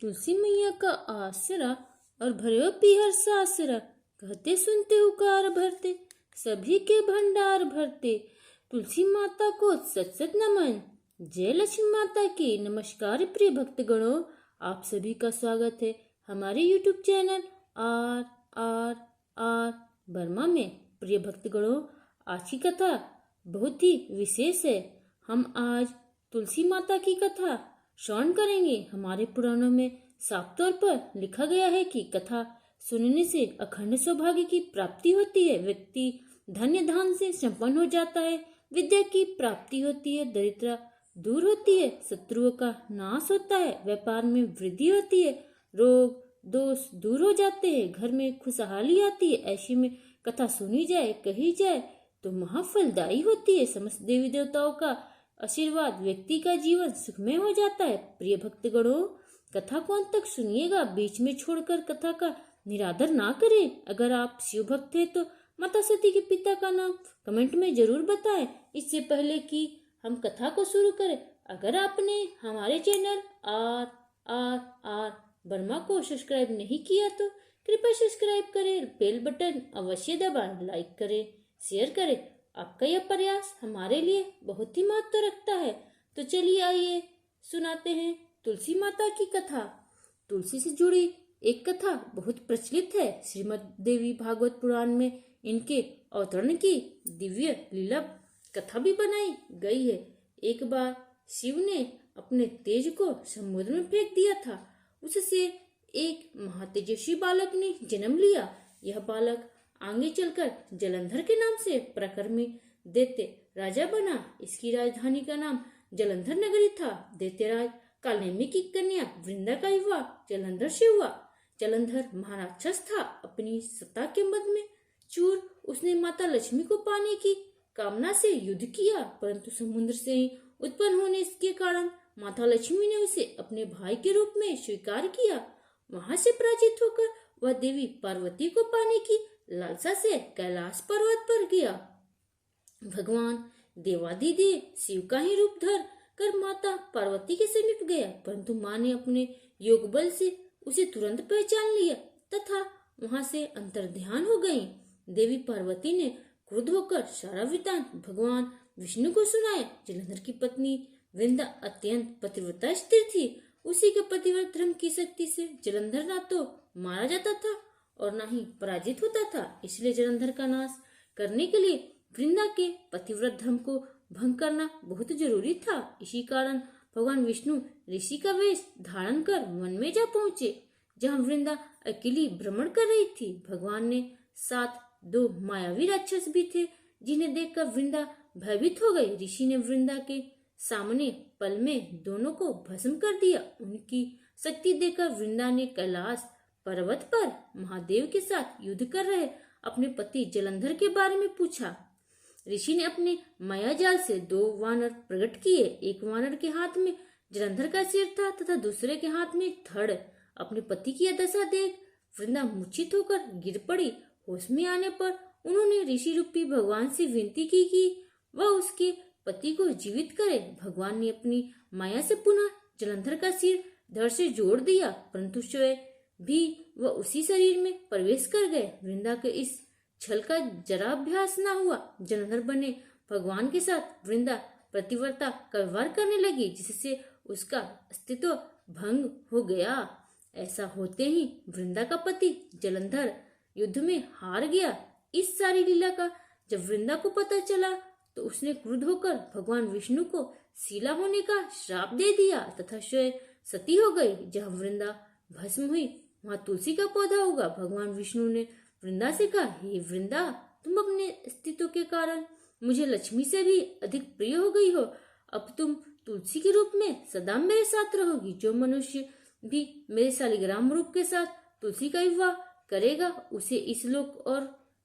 तुलसी मैया का आसरा और भरे पीहर सासरा, कहते सुनते उकार भरते, सभी के भंडार भरते। तुलसी माता को सत सत नमन। जय लक्ष्मी माता की। नमस्कार प्रिय भक्तगणों, आप सभी का स्वागत है हमारे YouTube channel R R R Verma में। प्रिय भक्तगणों, आज की कथा बहुत ही विशेष है। हम आज तुलसी माता की कथा श्रवण करेंगे। हमारे पुराणों में साफ तौर पर लिखा गया है कि कथा सुनने से अखंड सौभाग्य की प्राप्ति होती है, व्यक्ति धन्य धान से संपन्न हो जाता है, विद्या की प्राप्ति होती है, दरिद्रता दूर होती है, शत्रुओं का नाश होता है, व्यापार में वृद्धि होती है, रोग दोष दूर हो जाते हैं, घर में खुशहाली आती है। ऐसी में कथा सुनी जाए, कही जाए तो महाफलदायी होती है। समस्त देवी देवताओं का आशीर्वाद, व्यक्ति का जीवन सुखमय हो जाता है। प्रिय भक्तगणों, कथा को अंत तक सुनिएगा, बीच में छोड़कर कथा का निरादर ना करें। अगर आप शिव भक्त हैं तो माता सती के पिता का नाम कमेंट में जरूर बताएं। इससे पहले कि हम कथा को शुरू करें, अगर आपने हमारे channel R R R Verma को सब्सक्राइब नहीं किया तो कृपया सब्सक्राइब करें, बेल बटन अवश्य दबाएं, लाइक करें, शेयर करें। आपका यह प्रयास हमारे लिए बहुत ही महत्व रखता है। तो चलिए आइए सुनाते हैं तुलसी माता की कथा। तुलसी से जुड़ी एक कथा बहुत प्रचलित है। श्रीमद् देवी भागवत पुराण में इनके अवतरण की दिव्य लीला कथा भी बनाई गई है। एक बार शिव ने अपने तेज को समुद्र में फेंक दिया था। उससे एक महातेजस्वी बालक ने जन्म लिया। यह बालक आगे चलकर जलंधर के नाम से प्रकर्मी दैत्य राजा बना। इसकी राजधानी का नाम जलंधर नगरी था। दैत्यराज कालनेमी की कन्या वृंदा का विवाह जलंधर से हुआ। जलंधर महाराक्षस था। अपनी सत्ता के मद में चूर उसने माता लक्ष्मी को पाने की कामना से युद्ध किया, परंतु समुद्र से ही उत्पन्न होने के कारण माता लक्ष्मी ने उसे अपने भाई के रूप में स्वीकार किया। वहां से पराजित होकर वह देवी पार्वती को पाने की लालसा से कैलाश पर्वत पर गया। भगवान देवाधिदेव शिव का ही रूप धर कर माता पार्वती के समीप गया, परंतु माँ ने अपने योग बल से उसे तुरंत पहचान लिया तथा वहां से अंतर्ध्यान हो गई। देवी पार्वती ने क्रुद्ध होकर सारा वृत्तांत भगवान विष्णु को सुनाया। जलंधर की पत्नी वृंदा अत्यंत पतिव्रता स्त्री थी। उसी के पतिव्रत धर्म की शक्ति से जलंधर ना तो मारा जाता था और ना ही पराजित होता था। इसलिए जलंधर का नाश करने के लिए वृंदा के पतिव्रत धर्म को भंग करना बहुत जरूरी था। इसी कारण भगवान विष्णु ऋषि का वेश धारण कर वन में जा पहुंचे, जहां वृंदा अकेली भ्रमण कर रही थी। भगवान ने साथ दो मायावी राक्षस भी थे, जिन्हें देखकर वृंदा भयभीत हो गई। ऋषि ने वृंदा के सामने पल में दोनों को भस्म कर दिया। उनकी शक्ति देखकर वृंदा ने कैलाश पर्वत पर महादेव के साथ युद्ध कर रहे अपने पति जलंधर के बारे में पूछा। ऋषि ने अपने माया जाल से दो वानर प्रकट किए। एक वानर के हाथ में जलंधर का सिर था तथा दूसरे के हाथ में धड़। अपने पति की यह दशा देख वृंदा मूर्छित होकर गिर पड़ी। होश में आने पर उन्होंने ऋषि रूपी भगवान से विनती की कि वह उसके पति को जीवित करे। भगवान ने अपनी माया से पुनः जलंधर का सिर धड़ से जोड़ दिया, परंतु स्वयं भी वह उसी शरीर में प्रवेश कर गए। वृंदा के इस छल का जरा अभ्यास न हुआ। जलंधर बने भगवान के साथ वृंदा प्रतिव्रता का व्यवहार करने लगी, जिससे उसका अस्तित्व भंग हो गया। ऐसा होते ही वृंदा का पति जलंधर युद्ध में हार गया। इस सारी लीला का जब वृंदा को पता चला तो उसने क्रुद्ध होकर भगवान विष्णु को शीला होने का श्राप दे दिया तथा स्वयं सती हो गई। जहाँ वृंदा भस्म हुई वहां तुलसी का पौधा होगा। भगवान विष्णु ने वृंदा से कहा, हे वृंदा, तुम अपने अस्तित्व के कारण मुझे लक्ष्मी से भी अधिक प्रिय हो गई हो। अब तुम तुलसी के रूप में सदा मेरे साथ रहोगी। जो मनुष्य भी मेरे शालिग्राम रूप के साथ तुलसी का विवाह करेगा, उसे इस लोक और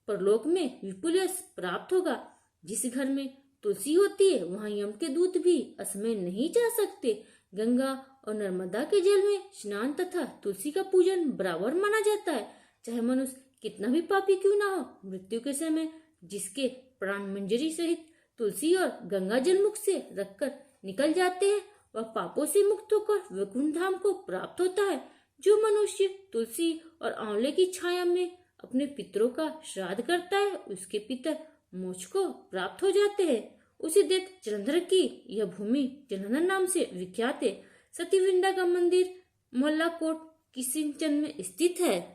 परलोक में विपुल यश प्राप्त होगा। जिस घर में तुलसी होती है वहां यम के दूत भी असमय नहीं जा सकते। गंगा और नर्मदा के जल में स्नान तथा तुलसी का पूजन बराबर माना जाता है। चाहे मनुष्य कितना भी पापी क्यों ना हो, मृत्यु के समय जिसके प्राण मंजरी सहित तुलसी और गंगा जल मुख से रखकर निकल जाते हैं, वह पापों से मुक्त होकर वैकुंठ धाम को प्राप्त होता है। जो मनुष्य तुलसी और आंवले की छाया में अपने पितरों का श्राद्ध करता है, उसके पितर मोक्ष को प्राप्त हो जाते हैं। उसी दिन जलंधर की यह भूमि जलंधर नाम से विख्यात है। सती विंदा का मंदिर मोहल्ला कोट किसिंचन में स्थित है।